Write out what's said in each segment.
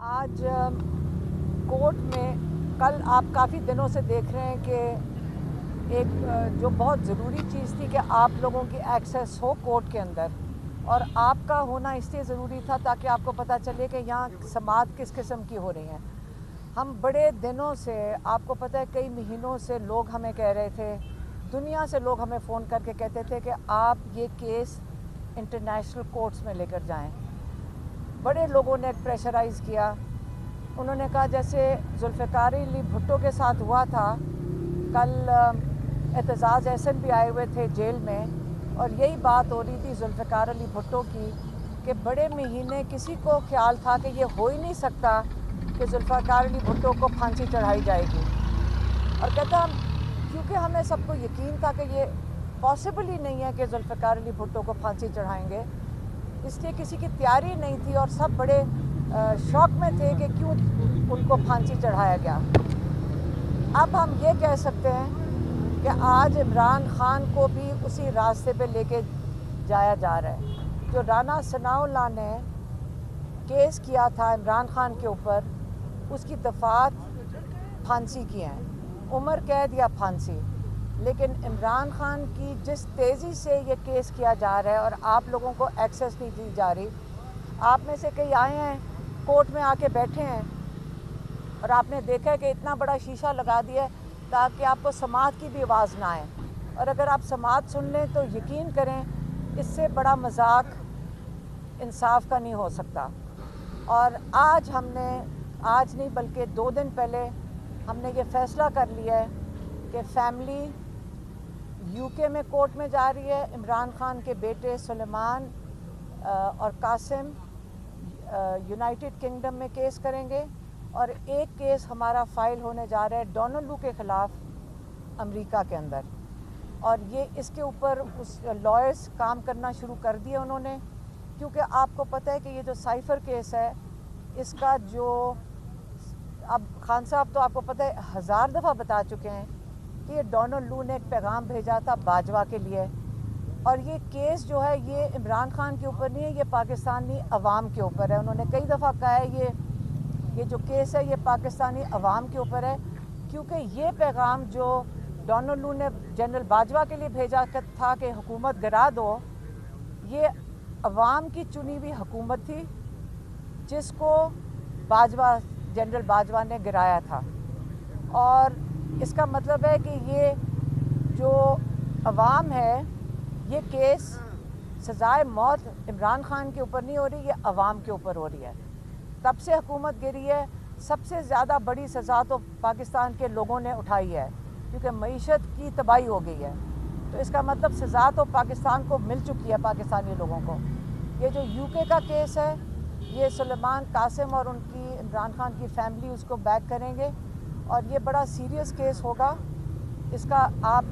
آج کورٹ میں کل آپ کافی دنوں سے دیکھ رہے ہیں کہ ایک جو بہت ضروری چیز تھی کہ آپ لوگوں کی ایکسیس ہو کورٹ کے اندر، اور آپ کا ہونا اس لیے ضروری تھا تاکہ آپ کو پتہ چلے کہ یہاں سماعت کس قسم کی ہو رہی ہیں۔ ہم بڑے دنوں سے، آپ کو پتہ ہے کئی مہینوں سے لوگ ہمیں کہہ رہے تھے، دنیا سے لوگ ہمیں فون کر کے کہتے تھے کہ آپ یہ کیس انٹرنیشنل کورٹس میں لے کر جائیں۔ بڑے لوگوں نے پریشرائز کیا، انہوں نے کہا جیسے ذوالفقار علی بھٹو کے ساتھ ہوا تھا، کل اعتزاز احسن بھی آئے ہوئے تھے جیل میں، اور یہی بات ہو رہی تھی ذوالفقار علی بھٹو کی کہ بڑے مہینے کسی کو خیال تھا کہ یہ ہو ہی نہیں سکتا کہ ذوالفقار علی بھٹو کو پھانسی چڑھائی جائے گی، اور کہتا کیونکہ ہمیں سب کو یقین تھا کہ یہ پاسبل ہی نہیں ہے کہ ذوالفقار علی بھٹو کو پھانسی چڑھائیں گے، اس لیے کسی کی تیاری نہیں تھی اور سب بڑے شوق میں تھے کہ کیوں ان کو پھانسی چڑھایا گیا۔ اب ہم یہ کہہ سکتے ہیں کہ آج عمران خان کو بھی اسی راستے پہ لے کے جایا جا رہا ہے۔ جو رانا ثناء اللہ نے کیس کیا تھا عمران خان کے اوپر، اس کی دفعات پھانسی کی ہیں، عمر قید یا پھانسی، لیکن عمران خان کی جس تیزی سے یہ کیس کیا جا رہا ہے اور آپ لوگوں کو ایکسیس نہیں دی جا رہی، آپ میں سے کئی آئے ہیں کورٹ میں آ کے بیٹھے ہیں اور آپ نے دیکھا ہے کہ اتنا بڑا شیشہ لگا دیا ہے تاکہ آپ کو سماعت کی بھی آواز نہ آئے، اور اگر آپ سماعت سن لیں تو یقین کریں اس سے بڑا مذاق انصاف کا نہیں ہو سکتا۔ اور آج ہم نے، آج نہیں بلکہ 2 دن پہلے ہم نے یہ فیصلہ کر لیا ہے کہ فیملی یو کے میں کورٹ میں جا رہی ہے، عمران خان کے بیٹے سلیمان اور قاسم یونائٹڈ کنگڈم میں کیس کریں گے، اور ایک کیس ہمارا فائل ہونے جا رہا ہے ڈونلڈ لو کے خلاف امریکہ کے اندر، اور یہ اس کے اوپر اس لائرز کام کرنا شروع کر دیے انہوں نے، کیونکہ آپ کو پتہ ہے کہ یہ جو سائفر کیس ہے اس کا جو اب خان صاحب تو آپ کو پتہ ہے 1000 دفعہ بتا چکے ہیں کہ یہ ڈونلڈ لو نے ایک پیغام بھیجا تھا باجوہ کے لیے، اور یہ کیس جو ہے یہ عمران خان کے اوپر نہیں ہے، یہ پاکستانی عوام کے اوپر ہے۔ انہوں نے کئی دفعہ کہا ہے یہ جو کیس ہے یہ پاکستانی عوام کے اوپر ہے، کیونکہ یہ پیغام جو ڈونلڈ لو نے جنرل باجوہ کے لیے بھیجا تھا کہ حکومت گرا دو، یہ عوام کی چنی ہوئی حکومت تھی جس کو باجوہ، جنرل باجوہ نے گرایا تھا، اور اس کا مطلب ہے کہ یہ جو عوام ہے، یہ کیس سزائے موت عمران خان کے اوپر نہیں ہو رہی، یہ عوام کے اوپر ہو رہی ہے۔ تب سے حکومت گری ہے، سب سے زیادہ بڑی سزا تو پاکستان کے لوگوں نے اٹھائی ہے، کیونکہ معیشت کی تباہی ہو گئی ہے، تو اس کا مطلب سزا تو پاکستان کو مل چکی ہے، پاکستانی لوگوں کو۔ یہ جو یو کے کا کیس ہے، یہ سلیمان، قاسم اور ان کی عمران خان کی فیملی اس کو بیک کریں گے، اور یہ بڑا سیریس کیس ہوگا، اس کا آپ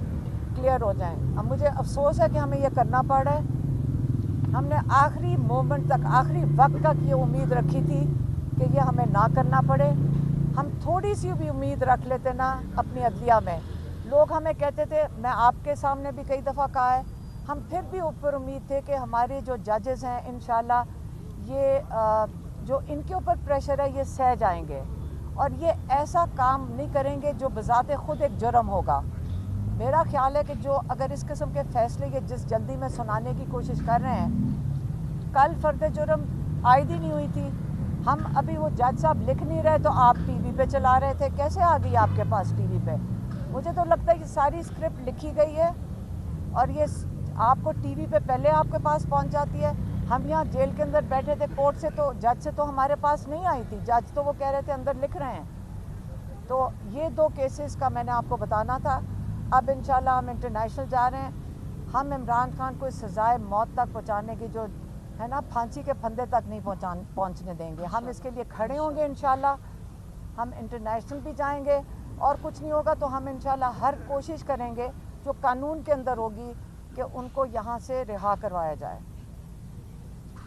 کلیئر ہو جائیں۔ اب مجھے افسوس ہے کہ ہمیں یہ کرنا پڑ رہا ہے، ہم نے آخری مومنٹ تک، آخری وقت تک یہ امید رکھی تھی کہ یہ ہمیں نہ کرنا پڑے۔ ہم تھوڑی سی بھی امید رکھ لیتے نا اپنی عدلیہ میں، لوگ ہمیں کہتے تھے، میں آپ کے سامنے بھی کئی دفعہ کہا ہے، ہم پھر بھی اوپر امید تھے کہ ہمارے جو ججز ہیں انشاءاللہ یہ جو ان کے اوپر پریشر ہے یہ سہ جائیں گے، اور یہ ایسا کام نہیں کریں گے جو بذات خود ایک جرم ہوگا۔ میرا خیال ہے کہ جو اگر اس قسم کے فیصلے یہ جس جلدی میں سنانے کی کوشش کر رہے ہیں، کل فرد جرم عائد ہی نہیں ہوئی تھی، ہم ابھی وہ جج صاحب لکھ نہیں رہے تو آپ ٹی وی پہ چلا رہے تھے، کیسے آ گئی آپ کے پاس ٹی وی پہ؟ مجھے تو لگتا ہے کہ ساری اسکرپٹ لکھی گئی ہے اور یہ آپ کو ٹی وی پہ پہلے آپ کے پاس پہنچ جاتی ہے۔ ہم یہاں جیل کے اندر بیٹھے تھے، کورٹ سے تو جج سے تو ہمارے پاس نہیں آئی تھی، جج تو وہ کہہ رہے تھے اندر لکھ رہے ہیں۔ تو یہ 2 کیسز کا میں نے آپ کو بتانا تھا۔ اب انشاءاللہ ہم انٹرنیشنل جا رہے ہیں، ہم عمران خان کو اس سزائے موت تک پہنچانے کی جو ہے نا، پھانسی کے پھندے تک نہیں پہنچنے دیں گے، ہم اس کے لیے کھڑے ہوں گے انشاءاللہ۔ ہم انٹرنیشنل بھی جائیں گے، اور کچھ نہیں ہوگا تو ہم انشاءاللہ ہر کوشش کریں گے جو قانون کے اندر ہوگی کہ ان کو یہاں سے رہا کروایا جائے۔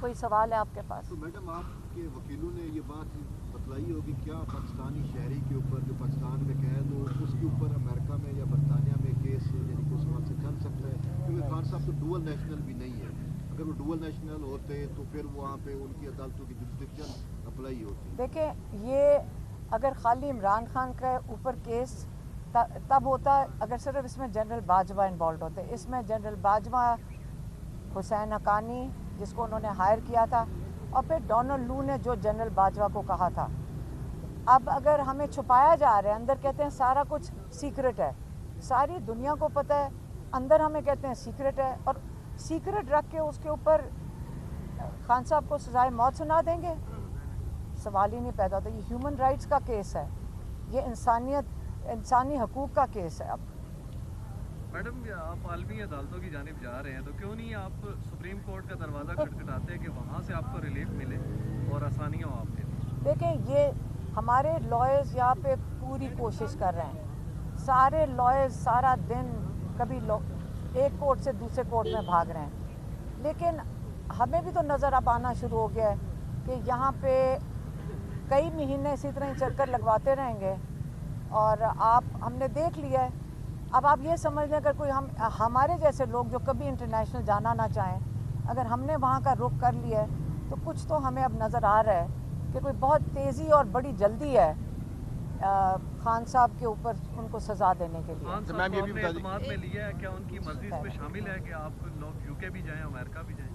کوئی سوال ہے آپ کے پاس؟ تو میڈم آپ کے وکیلوں نے یہ بات بتلائی ہوگی کیا پاکستانی شہری کے اوپر جو پاکستان میں قید ہو اس کے اوپر امریکہ میں یا برطانیہ میں کیس یعنی کہ اس وقت سے چل سکتا ہے، کیونکہ خان صاحب تو ڈوئل نیشنل بھی نہیں ہے، अगर वो डुअल नेशनल होते तो फिर वहाँ पे उनकी अदालतों की जुरिस्डिक्शन अप्लाई होती। देखें, ये अगर खाली इमरान खान के ऊपर केस तब होता अगर सिर्फ इसमें जनरल बाजवा इन्वॉल्व होते। इसमें जनरल बाजवा, हुसैन हक्कानी जिसको उन्होंने हायर किया था, और फिर डोनाल्ड लू ने जो जनरल बाजवा को कहा था। अब अगर हमें छुपाया जा रहा है, अंदर कहते हैं सारा कुछ सीक्रेट है, सारी दुनिया को पता है, अंदर हमें कहते हैं सीक्रेट है, और सीक्रेट रख के उसके ऊपर खान साहब को सजाए मौत सुना देंगे? सवाल ही नहीं पैदा होता। ये ह्यूमन राइट्स का केस है, ये इंसानी हकूक़ का केस है। अब मैडम, आप आलमी अदालतों की जानिब जा रहे हैं, तो क्यों नहीं आप सुप्रीम कोर्ट का दरवाज़ा खटखटाते हैं कि वहाँ से आपको रिलीफ मिले और आसानियाँ हो आपके लिए? देखें, ये हमारे लॉयर्स यहाँ पे पूरी कोशिश कर रहे हैं। सारे लॉयर्स सारा दिन कभी एक कोर्ट से दूसरे कोर्ट में भाग रहे हैं, लेकिन हमें भी तो नज़र अब आना शुरू हो गया है कि यहाँ पे कई महीने इसी तरह ही चक्कर लगवाते रहेंगे, और हमने देख लिया है। अब आप ये समझ लें, अगर कोई हमारे जैसे लोग जो कभी इंटरनेशनल जाना ना चाहें, अगर हमने वहाँ का रुख कर लिया है, तो कुछ तो हमें अब नज़र आ रहा है कि कोई बहुत तेज़ी और बड़ी जल्दी है खान साहब के ऊपर उनको सज़ा देने के लिए। खान साहब को अपने एतमाद में लिया है, क्या उनकी मर्जी इस पे शामिल है कि आप लोग यूके भी जाएं, अमेरिका भी जाएं?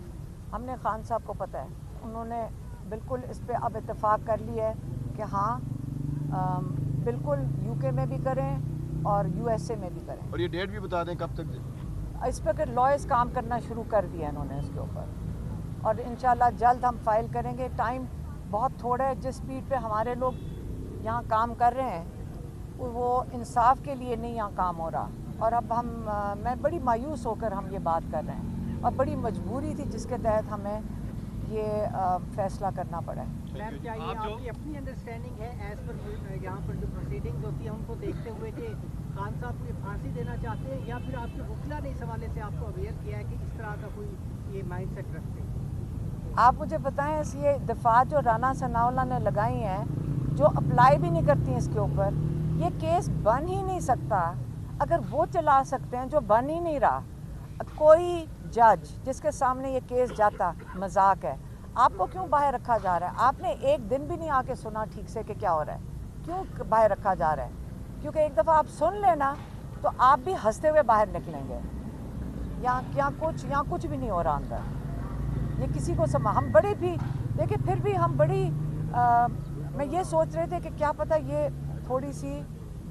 हमने खान साहब को पता है, उन्होंने बिल्कुल इस पे अब इत्तेफाक कर लिया है कि हाँ, बिल्कुल यूके में भी करें और यूएसए में भी करें। और ये डेट भी बता दें कब तक? इस पर लॉयर्स काम करना शुरू कर दिया इन्होंने इसके ऊपर, और इंशाल्लाह जल्द हम फाइल करेंगे। टाइम बहुत थोड़ा है। जिस स्पीड पे हमारे लोग यहाँ काम कर रहे हैं, वो इंसाफ के लिए नहीं यहाँ काम हो रहा, और अब मैं बड़ी मायूस होकर हम ये बात कर रहे हैं, और बड़ी मजबूरी थी जिसके तहत हमें ये फैसला करना पड़ा है। मैम, क्या ये आपकी अपनी अंडरस्टैंडिंग है एज पर यहाँ पर जो प्रोसीडिंग्स होती है उनको देखते हुए कि खान साहब को फांसी देना चाहते हैं, या फिर आपके वकीला ने इस हवाले से आपको अवेयर किया है कि इस तरह का कोई ये माइंड सेट रखते हैं? आप मुझे बताएं, ये दफा जो राना सनाउल्लाह ने लगाई हैं, जो अप्लाई भी नहीं करती हैं इसके ऊपर, ये केस बन ही नहीं सकता। अगर वो चला सकते हैं जो बन ही नहीं रहा, कोई जज जिसके सामने ये केस जाता, मजाक है। आपको क्यों बाहर रखा जा रहा है? आपने एक दिन भी नहीं आके सुना ठीक से कि क्या हो रहा है, क्यों बाहर रखा जा रहा है? क्योंकि एक दफ़ा आप सुन लेना तो आप भी हंसते हुए बाहर निकलेंगे। यहाँ कुछ भी नहीं हो रहा अंदर। ये किसी को हम बड़े भी देखिए, फिर भी हम बड़ी मैं ये सोच रहे थे कि क्या पता ये थोड़ी सी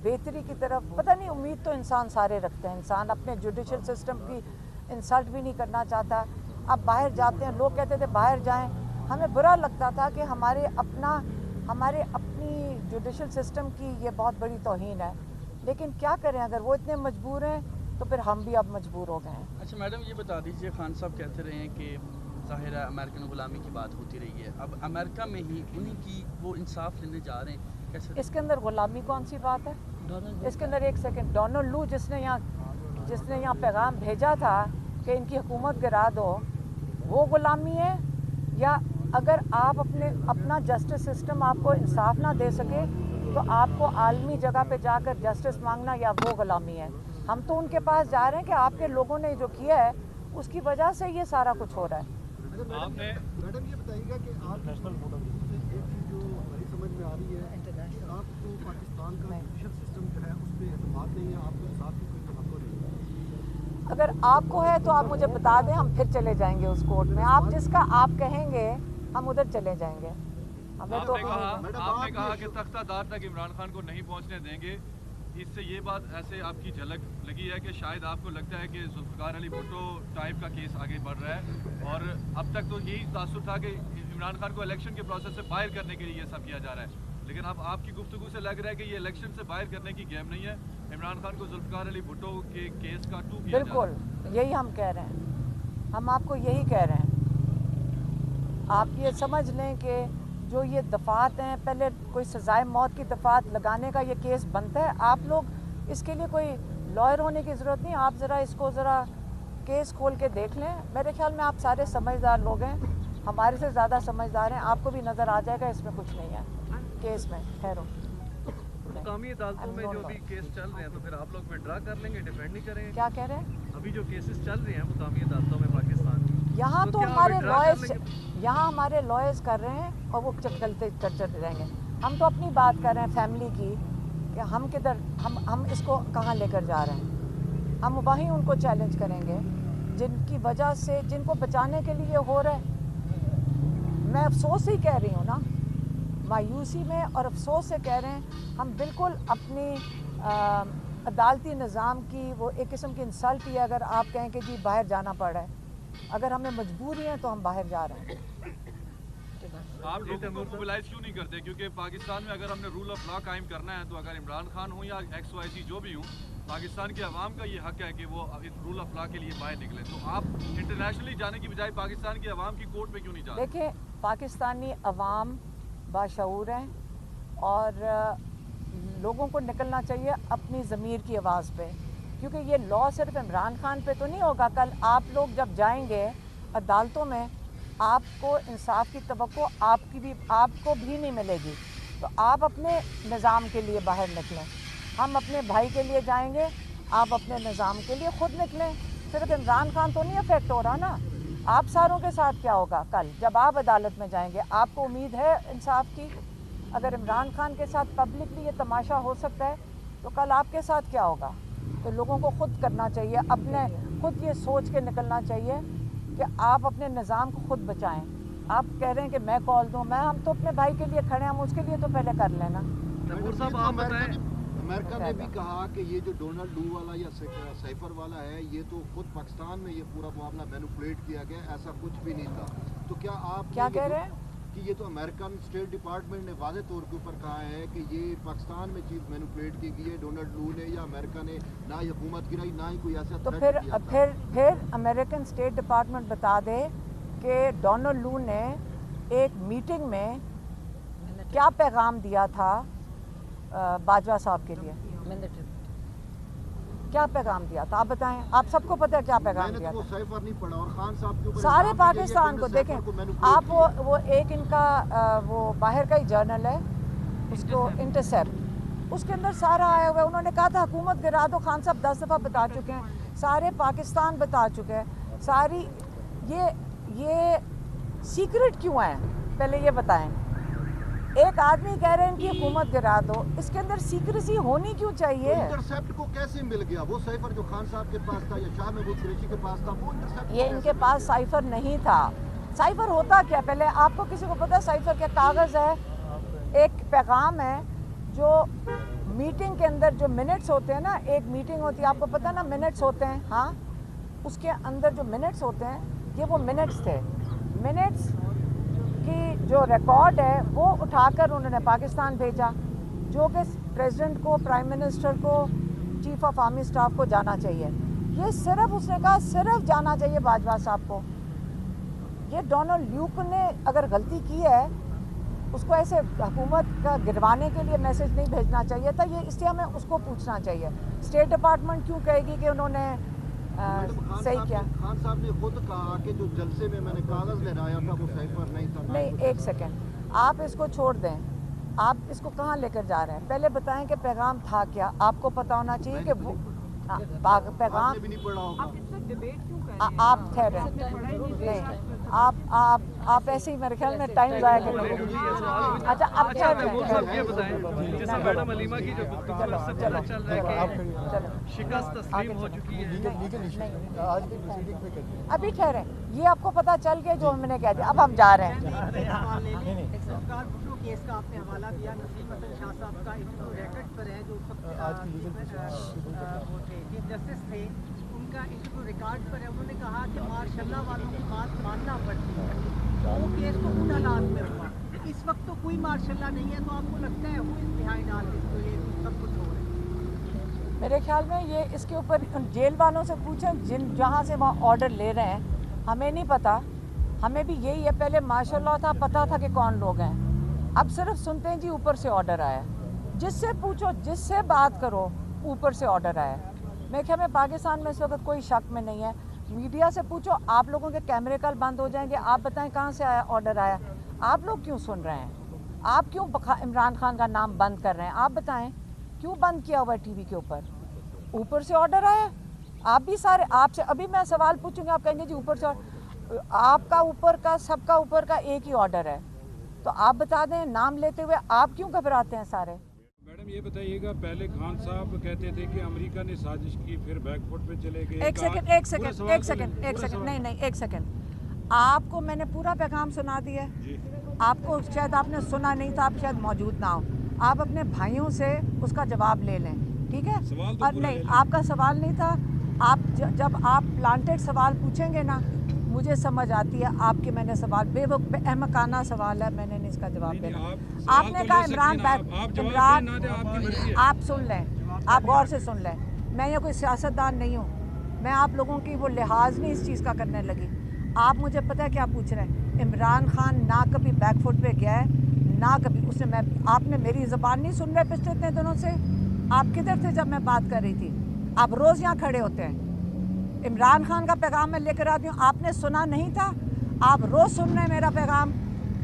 बेहतरी की तरफ, पता नहीं, उम्मीद तो इंसान सारे रखते हैं। इंसान अपने जुडिशल सिस्टम की इंसल्ट भी नहीं करना चाहता। अब बाहर जाते हैं, लोग कहते थे बाहर जाएं, हमें बुरा लगता था कि हमारे अपनी जुडिशल सिस्टम की ये बहुत बड़ी तौहीन है, लेकिन क्या करें, अगर वो इतने मजबूर हैं तो फिर हम भी अब मजबूर हो गए हैं। अच्छा मैडम, ये बता दीजिए, खान साहब कहते रहे हैं कि ज़ाहिर है अमेरिकन गुलामी की बात होती रही है, अब अमेरिका में ही उन्हीं की वो इंसाफ लेने जा रहे हैं, कैसे? इसके अंदर गुलामी कौन सी बात है? इसके अंदर एक सेकंड, डोनाल्ड लू जिसने यहाँ पैगाम भेजा था कि इनकी हुकूमत गिरा दो, वो गुलामी है? या अगर आप अपना जस्टिस सिस्टम आपको इंसाफ ना दे सके तो आपको आलमी जगह पे जाकर जस्टिस मांगना, या वो गुलामी है? हम तो उनके पास जा रहे हैं कि आपके लोगों ने जो किया है उसकी वजह से ये सारा कुछ हो रहा है। मैडम ये बताइएगा कि आप नेशनल एक चीज़ जो हमारी समझ में आ रही है कि आपको पाकिस्तान का जुडिशल सिस्टम जो है उस पर एतमाद नहीं है, आपको इंसाफ की कोई तवक्को नहीं है। अगर आपको है तो आप मुझे बता दें, हम फिर चले जाएंगे उस कोर्ट में। आप जिसका आप कहेंगे हम उधर चले जाएंगे। हमें तो आपने कहा कि तख्तादार तक इमरान खान को नहीं पहुंचने देंगे। इससे ये बात ऐसे आपकी झलक लगी है कि शायद आपको लगता है कि जुल्फ़िकार अली भुट्टो टाइप का केस आगे बढ़ रहा है, और अब तक तो यही तासुर था कि इमरान खान को इलेक्शन के प्रोसेस से बाहर करने के लिए ये सब किया जा रहा है, लेकिन अब आपकी गुफ्तगू से लग रहा है कि ये इलेक्शन से बाहर करने की गेम नहीं है, इमरान खान को जुल्फ़िकार अली भुट्टो के केस का टू किया जा रहा है। बिल्कुल यही हम कह रहे हैं, हम आपको यही कह रहे हैं। आप ये समझ लें कि जो ये दफात हैं, पहले कोई सजाए मौत की दफात लगाने का ये केस बनता है। आप लोग इसके लिए कोई लॉयर होने की ज़रूरत नहीं, आप इसको ज़रा केस खोल के देख लें। मेरे ख्याल में आप सारे समझदार लोग हैं, हमारे से ज़्यादा समझदार हैं, आपको भी नज़र आ जाएगा इसमें कुछ नहीं है केस में। ठहरो, मुकामी अदालतों में जो भी केस चल रहे हैं, तो फिर आप लोग विड्रा कर लेंगे, डिफेंड नहीं करेंगे? क्या कह रहे हैं? अभी जो केसेस चल रहे हैं मुकामी अदालतों में पाकिस्तान, यहाँ तो हमारे लॉयर्स कर रहे हैं और वो चलते रहेंगे। हम तो अपनी बात कर रहे हैं फैमिली की कि हम किधर हम इसको कहाँ लेकर जा रहे हैं। हम वहीं उनको चैलेंज करेंगे जिनकी वजह से, जिनको बचाने के लिए हो रहा है। मैं अफसोस ही कह रही हूँ ना, मायूसी में और अफसोस से कह रहे हैं। हम बिल्कुल अपनी अदालती निज़ाम की वो एक किस्म की इंसल्ट ही है अगर आप कहें कि जी बाहर जाना पड़ रहा है। अगर हमें मजबूरी है तो हम बाहर जा रहे हैं। आप लोगों को मोबिलाइज क्यों नहीं करते? क्योंकि पाकिस्तान में अगर हमने रूल ऑफ लॉ कायम करना है तो अगर इमरान खान हो या XYZ जो भी हो, पाकिस्तान की आवाम का ये हक है कि वो इस रूल ऑफ लॉ के लिए बाहर निकले। तो आप इंटरनेशनली जाने की बजाय पाकिस्तान की आवाम की कोर्ट में क्यों नहीं जा रहे? देखिए, पाकिस्तानी अवाम बाशऊर हैं और लोगों को निकलना चाहिए अपनी ज़मीर की आवाज़ पे, क्योंकि ये लॉ सिर्फ इमरान खान पे तो नहीं होगा। कल आप लोग जब जाएंगे अदालतों में, आपको इंसाफ की तवक्को आपको भी नहीं मिलेगी। तो आप अपने निज़ाम के लिए बाहर निकलें। हम अपने भाई के लिए जाएंगे, आप अपने निज़ाम के लिए ख़ुद निकलें। सिर्फ इमरान खान तो नहीं अफेक्ट हो रहा ना, आप सारों के साथ क्या होगा कल जब आप अदालत में जाएंगे? आपको उम्मीद है इंसाफ की? अगर इमरान खान के साथ पब्लिकली ये तमाशा हो सकता है तो कल आपके साथ क्या होगा? तो लोगों को ख़ुद करना चाहिए, अपने खुद ये सोच के निकलना चाहिए कि आप अपने निज़ाम को ख़ुद बचाएं। आप कह रहे हैं कि मैं कॉल दूं, हम तो अपने भाई के लिए खड़े हैं, हम उसके लिए तो पहले कर लेना। अमेरिका ने भी कहा कि ये जो डोनाल्ड लू वाला या साइफर वाला है, ये तो खुद पाकिस्तान में ये पूरा मामला मैनिपुलेट किया गया, ऐसा कुछ भी नहीं था। तो क्या आप क्या कह रहे हैं कि ये तो अमेरिकन स्टेट डिपार्टमेंट ने वाज़े तौर के ऊपर कहा है कि ये पाकिस्तान में चीज़ मैनिपुलेट की गई है, डोनाल्ड लू ने या अमेरिका ने ना ही हुकूमत गिराई ना ही कोई ऐसा। तो फिर अमेरिकन स्टेट डिपार्टमेंट बता दे कि डोनाल्ड लू ने एक मीटिंग में क्या पैगाम दिया था बाजवा साहब के लिए, क्या पैगाम दिया था? आप बताएं, आप सबको पता है क्या पैगाम दिया था? साइफर नहीं पढ़ा और खान साहब के ऊपर सारे पाकिस्तान को देखें आप। वो एक इनका वो बाहर का ही जर्नल है, उसको इंटरसेप्ट, उसके अंदर सारा आया हुआ है। उन्होंने कहा था हुकूमत गिरा दो, खान साहब 10 दफ़ा बता चुके हैं, सारे पाकिस्तान बता चुके हैं। सारी ये सीक्रेट क्यों है पहले ये बताएं। एक आदमी कह रहे हैं कि हुकूमत गिरा दो, इसके अंदर सीक्रेसी होनी क्यों चाहिए? इंटरसेप्ट को कैसे मिल गया? वो साइफर जो खान साहब के पास था या शाह महमूद कुरैशी के पास था, वो इंटरसेप्ट ये इनके पास साइफर नहीं था। साइफर होता क्या? पहले आपको किसी को पता है साइफर क्या? कागज़ है, एक पैगाम है जो मीटिंग के अंदर जो मिनट्स होते हैं ना, एक मीटिंग होती है, आपको पता है ना मिनट्स होते हैं, हाँ, उसके अंदर जो मिनट्स होते हैं ये वो मिनट्स थे। मिनट्स की जो रिकॉर्ड है वो उठाकर उन्होंने पाकिस्तान भेजा, जो कि प्रेसिडेंट को, प्राइम मिनिस्टर को, चीफ ऑफ आर्मी स्टाफ को जाना चाहिए। ये सिर्फ उसने कहा सिर्फ जाना चाहिए बाजवा साहब को। ये डोनाल्ड ल्यूक ने अगर गलती की है, उसको ऐसे हुकूमत का गिरवाने के लिए मैसेज नहीं भेजना चाहिए था। ये इसलिए हमें उसको पूछना चाहिए, स्टेट डिपार्टमेंट क्यों कहेगी कि उन्होंने सही किया? खान साहब ने खुद कहा कि जो जलसे में मैंने कागज़ लहराया था वो साइफर नहीं था। नहीं, एक सेकेंड, आप इसको छोड़ दें, आप इसको कहाँ लेकर जा रहे हैं? पहले बताएं कि पैगाम था क्या। आपको पता होना चाहिए कि वो पैगाम भी नहीं पढ़ा होगा। आप ठहरे नहीं, आप ऐसे ही मेरे ख्याल में टाइम ज़ाया कर रहे हैं। अच्छा, अब जैसे मैडम अलीमा की जो गुफ्तगू से पता चल रहा है कि शिकस्त तस्लीम हो चुकी है। आज की प्रोसीडिंग पे करते हैं। अभी ठहरे, ये आपको पता चल गया जो हमने कह दिया। अब हम जा रहे हैं। सरकार भुट्टो केस का आपने हवाला दिया, नसीम हसन शाह साहब का इंटरव्यू रिकॉर्ड पर है, जो वो थे चीफ जस्टिस थे, उनका इंटरव्यू रिकॉर्ड पर है। उन्होंने कहा कि मार्शल्लाह वालों की बात मानना पड़ती है। वो केस तो उन हालात में हुआ, इस वक्त तो कोई मार्शल्लाह नहीं है। तो आपको लगता है वो इस बिहाइंड ऑल दिस ये सब कुछ हो रहा है? मेरे ख्याल में ये इसके ऊपर जेल वालों से पूछें जिन जहाँ से वहाँ ऑर्डर ले रहे हैं। हमें नहीं पता, हमें भी यही है, पहले माशाल्लाह था, पता था कि कौन लोग हैं, अब सिर्फ सुनते हैं जी ऊपर से ऑर्डर आया। जिससे पूछो, जिससे बात करो, ऊपर से ऑर्डर आया। मेरे ख्याल में पाकिस्तान में इस वक्त कोई शक में नहीं है। मीडिया से पूछो, आप लोगों के कैमरे कल बंद हो जाएंगे, आप बताएं कहाँ से आया ऑर्डर आया। आप लोग क्यों सुन रहे हैं? आप क्यों इमरान खान का नाम बंद कर रहे हैं? आप बताएं क्यों बंद किया हुआ है टीवी के ऊपर से ऑर्डर आया? आप भी सारे, आपसे अभी मैं सवाल पूछूंगी, आप कहेंगे जी ऊपर से। आपका ऊपर का सबका ऊपर का एक ही ऑर्डर है, तो आप बता दें नाम लेते हुए आप क्यों घबराते हैं सारे? मैडम ये बताइएगा, पहले खान साहब कहते थे कि अमेरिका ने साजिश की, फिर बैकफुट पे चले गए। एक सेकंड, नहीं एक सेकंड, आपको मैंने पूरा पैगाम सुना दिया है। आपको शायद आपने सुना नहीं था, आप शायद मौजूद ना हो। आप अपने भाइयों से उसका जवाब ले लें, ठीक है? सवाल तो और पूरा नहीं, ले लें। आपका सवाल नहीं था। आप जब आप प्लांटेड सवाल पूछेंगे ना, मुझे समझ आती है आपके मैंने सवाल अहमकाना सवाल है, मैंने नहीं इसका जवाब देना। आपने कहा इमरान, आप सुन लें, आप गौर से सुन लें, मैं ये कोई सियासतदान नहीं हूँ, मैं आप लोगों की वो लिहाज नहीं इस चीज़ का करने लगी। आप मुझे पता है क्या पूछ रहे हैं। इमरान खान ना कभी बैकफुट पे गया है, ना कभी उसने आपने मेरी ज़बान नहीं सुन रहे पिछले इतने दिनों से। आप किधर थे जब मैं बात कर रही थी? आप रोज़ यहाँ खड़े होते हैं। इमरान खान का पैगाम मैं लेकर आती हूँ, आपने सुना नहीं था? आप रोज़ सुन रहे हैं मेरा पैगाम,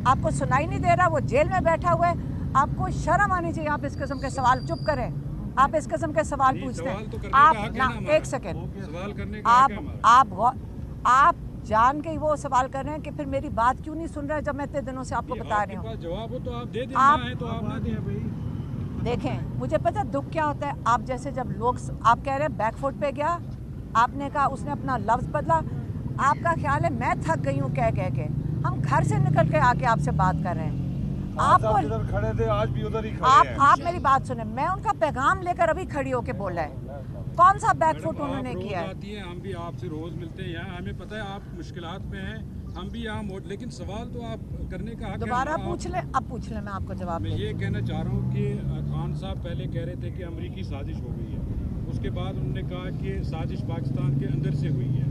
आपको सुनाई नहीं दे रहा? वो जेल में बैठा हुआ है, आपको शर्म आनी चाहिए। आप इस किस्म के सवाल चुप करें, आप इस किस्म के सवाल पूछते हैं। आप ना एक सेकेंड, सवाल करने का आप जान के ही वो सवाल कर रहे हैं कि फिर मेरी बात क्यों नहीं सुन रहे जब मैं इतने दिनों से आपको बता रही हूँ। जवाब हो तो आप दे दें, आप- ना है तो आप ना दें भाई। देखें, मुझे पता है दुख क्या होता है। आप जैसे जब लोग आप कह रहे हैं बैकफुट पे गया, आपने कहा उसने अपना लफ्ज़ बदला, आपका ख्याल है मैं थक गई हूँ कह कह के। हम घर से निकल के आके आपसे बात कर रहे हैं। आपको जिधर खड़े थे आज भी उधर ही खड़े हैं। आप मेरी बात सुने, मैं उनका पैगाम लेकर अभी खड़ी होके बोला है। कौन सा बैकफुट उन्होंने किया है? आती है, हम भी आपसे रोज मिलते हैं यहाँ, हमें पता है आप मुश्किलात में हैं, हम भी यहाँ लेकिन सवाल तो आप करने का हक है। दोबारा पूछ ले, अब पूछ ले, मैं आपको जवाब मैं दे। ये कहना चाह रहा हूँ कि खान साहब पहले कह रहे थे कि अमेरिकी साजिश हो गई है, उसके बाद उन्होंने कहा कि साजिश पाकिस्तान के अंदर से हुई है,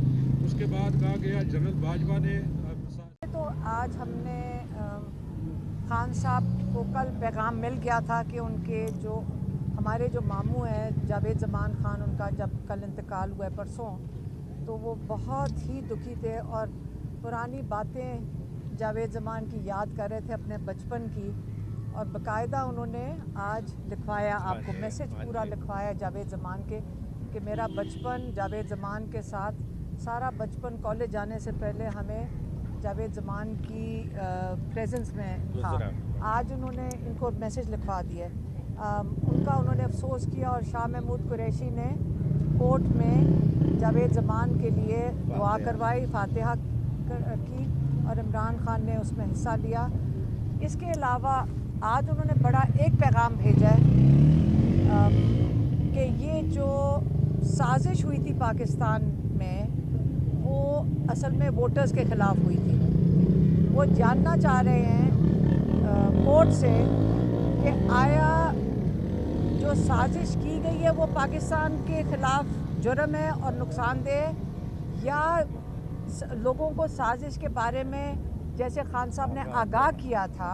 उसके बाद कहा गया जनरल बाजवा ने तो आज हमने खान साहब को कल पैगाम मिल गया था कि उनके जो हमारे जो मामू हैं जावेद ज़मान खान, उनका जब कल इंतकाल हुआ है परसों, तो वो बहुत ही दुखी थे और पुरानी बातें जावेद ज़मान की याद कर रहे थे, अपने बचपन की। और बाकायदा उन्होंने आज लिखवाया, आपको मैसेज पूरा लिखवाया जावेद ज़मान के कि मेरा बचपन जावेद ज़मान के साथ, सारा बचपन कॉलेज जाने से पहले हमें जावेद ज़मान की प्रेजेंस में था। आज उन्होंने इनको मैसेज लिखवा दिया। उनका उन्होंने अफसोस किया और शाह महमूद कुरैशी ने कोर्ट में जावेद ज़मान के लिए दुआ करवाई, फातिहा की, और इमरान खान ने उसमें हिस्सा लिया। इसके अलावा आज उन्होंने बड़ा एक पैगाम भेजा है कि ये जो साजिश हुई थी पाकिस्तान में, वो असल में वोटर्स के ख़िलाफ़ हुई थी। वो जानना चाह रहे हैं कोर्ट से कि आया जो साजिश की गई है वो पाकिस्तान के ख़िलाफ़ जुर्म है और नुकसानदेह, या लोगों को साजिश के बारे में जैसे खान साहब ने आगाह किया था,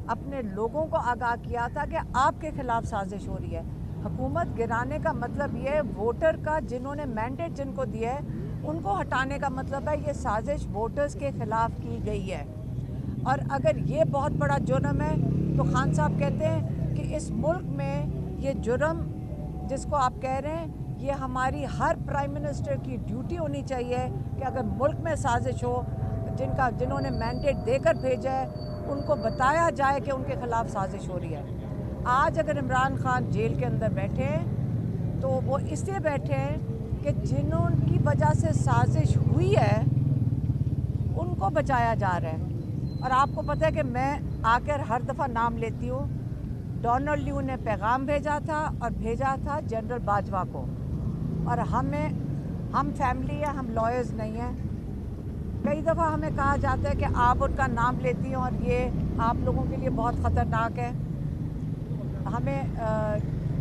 अपने लोगों को आगाह किया था कि आपके ख़िलाफ़ साजिश हो रही है। हुकूमत गिराने का मतलब ये है वोटर का, जिन्होंने मैंडेट जिनको दिया है उनको हटाने का मतलब है ये साजिश वोटर्स के ख़िलाफ़ की गई है। और अगर ये बहुत बड़ा जुर्म है तो खान साहब कहते हैं कि इस मुल्क में ये जुर्म जिसको आप कह रहे हैं, ये हमारी हर प्राइम मिनिस्टर की ड्यूटी होनी चाहिए कि अगर मुल्क में साजिश हो, जिन्होंने मैंडेट देकर भेजा है उनको बताया जाए कि उनके ख़िलाफ़ साजिश हो रही है। आज अगर इमरान खान जेल के अंदर बैठे हैं तो वो इसलिए बैठे हैं कि जिनकी वजह से साजिश हुई है उनको बचाया जा रहा है। और आपको पता है कि मैं आकर हर दफ़ा नाम लेती हूँ। डोनाल्ड ल्यू ने पैगाम भेजा था और भेजा था जनरल बाजवा को, और हम फैमिली है, हम लॉयर्स नहीं हैं। कई दफ़ा हमें कहा जाता है कि आप उनका नाम लेती हैं और ये आप लोगों के लिए बहुत ख़तरनाक है। हमें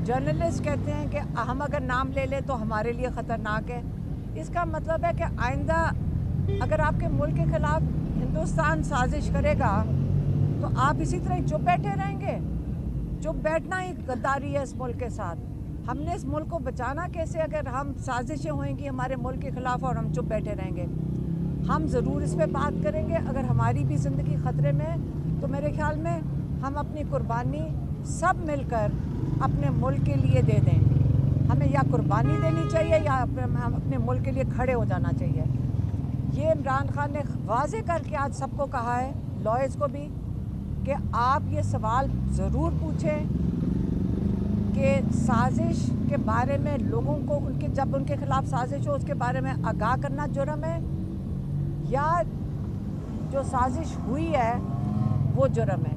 जर्नलिस्ट कहते हैं कि हम अगर नाम ले लें तो हमारे लिए ख़तरनाक है। इसका मतलब है कि आइंदा अगर आपके मुल्क के ख़िलाफ़ हिंदुस्तान साजिश करेगा तो आप इसी तरह चुप बैठे रहेंगे। चुप बैठना ही गद्दारी है इस मुल्क के साथ। हमने इस मुल्क को बचाना कैसे अगर हम साजिशें होंगी हमारे मुल्क के ख़िलाफ़ और हम चुप बैठे रहेंगे। हम ज़रूर इस पर बात करेंगे। अगर हमारी भी ज़िंदगी ख़तरे में है तो मेरे ख़्याल में हम अपनी कुर्बानी सब मिलकर अपने मुल्क के लिए दे दें। हमें या कुर्बानी देनी चाहिए या हम अपने मुल्क के लिए खड़े हो जाना चाहिए। ये इमरान खान ने वाज़े करके आज सबको कहा है, लॉयर्स को भी, कि आप ये सवाल ज़रूर पूछें कि साजिश के बारे में लोगों को जब उनके ख़िलाफ़ साजिश हो उसके बारे में आगाह करना जुर्म है, या जो साजिश हुई है वो जुर्म है।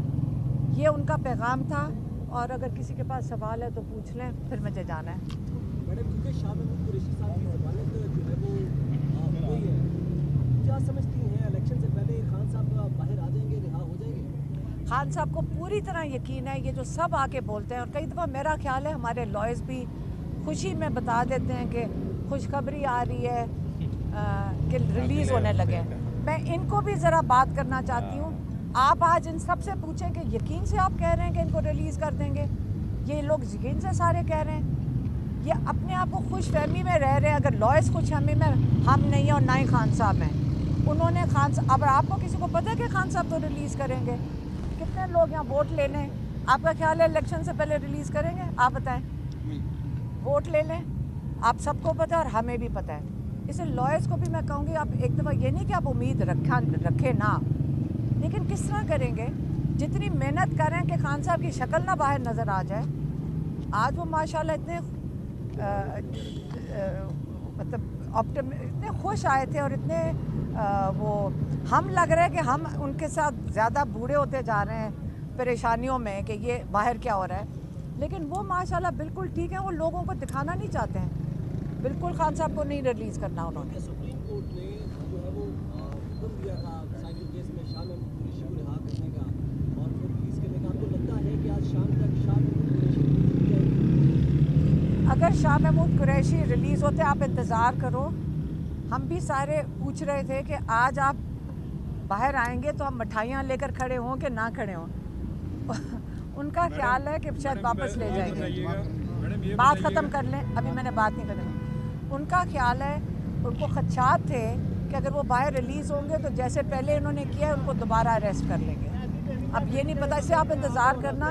ये उनका पैगाम था, और अगर किसी के पास सवाल है तो पूछ लें, फिर मुझे जाना है। मैडम, क्योंकि शाह महमूद कुरैशी साहब की ज़मानत जो है वो हुई है, क्या समझती हैं इलेक्शन से पहले खान साहब बाहर आ जाएंगे, रिहा हो जाएंगे? खान साहब को पूरी तरह यकीन है, ये जो सब आके बोलते हैं, और कई दफ़ा मेरा ख्याल है हमारे लॉयर्स भी खुशी में बता देते हैं कि खुशखबरी आ रही है कि रिलीज़ होने लगे। मैं इनको भी ज़रा बात करना चाहती हूँ। आप आज इन सब से पूछें कि यकीन से आप कह रहे हैं कि इनको रिलीज़ कर देंगे? ये लोग यकीन से सारे कह रहे हैं, ये अपने आप को खुश फहमी में रह रहे हैं। अगर लॉयर्स खुश फहमी में हम नहीं हैं और ना ही खान साहब हैं, उन्होंने खान साहब, अब आपको किसी को पता है कि खान साहब तो रिलीज़ करेंगे? कितने लोग यहाँ वोट लेने, आपका ख्याल है इलेक्शन से पहले रिलीज़ करेंगे? आप बताएं। वोट ले लें, आप सबको पता है और हमें भी पता है। इसलिए लॉयर्स को भी मैं कहूँगी, आप एक दफ़ा ये नहीं कि आप उम्मीद रखें ना, लेकिन किस तरह करेंगे? जितनी मेहनत करें कि खान साहब की शक्ल ना बाहर नज़र आ जाए। आज वो माशाल्लाह इतने मतलब इतने खुश आए थे, और इतने वो हम लग रहा है कि हम उनके साथ ज़्यादा बूढ़े होते जा रहे हैं परेशानियों में कि ये बाहर क्या हो रहा है, लेकिन वो माशाल्लाह बिल्कुल ठीक है। वो लोगों को दिखाना नहीं चाहते हैं, बिल्कुल खान साहब को नहीं रिलीज़ करना उन्होंने। सुप्रीम कोर्ट ने जो है वो हुक्म दिया था साइकिल केस में शाह महमूद कुरैशी को रिहा करने का और फिर रिलीज़ करने का। आपको लगता है कि आज शाम तक शाह महमूद कुरैशी रिलीज़ हो जाएगी? अगर शाह महमूद कुरैशी रिलीज़ होते, आप इंतज़ार करो। हम भी सारे पूछ रहे थे कि आज आप बाहर आएंगे तो हम मिठाइयाँ लेकर खड़े हों कि ना खड़े हों। उनका ख्याल है कि शायद वापस ले जाएंगे। बात ख़त्म कर लें, अभी मैंने बात नहीं करनी। उनका ख्याल है, उनको खदशात थे कि अगर वो बाहर रिलीज़ होंगे तो जैसे पहले इन्होंने किया है उनको दोबारा अरेस्ट कर लेंगे। अब ये नहीं पता, इससे आप इंतज़ार करना।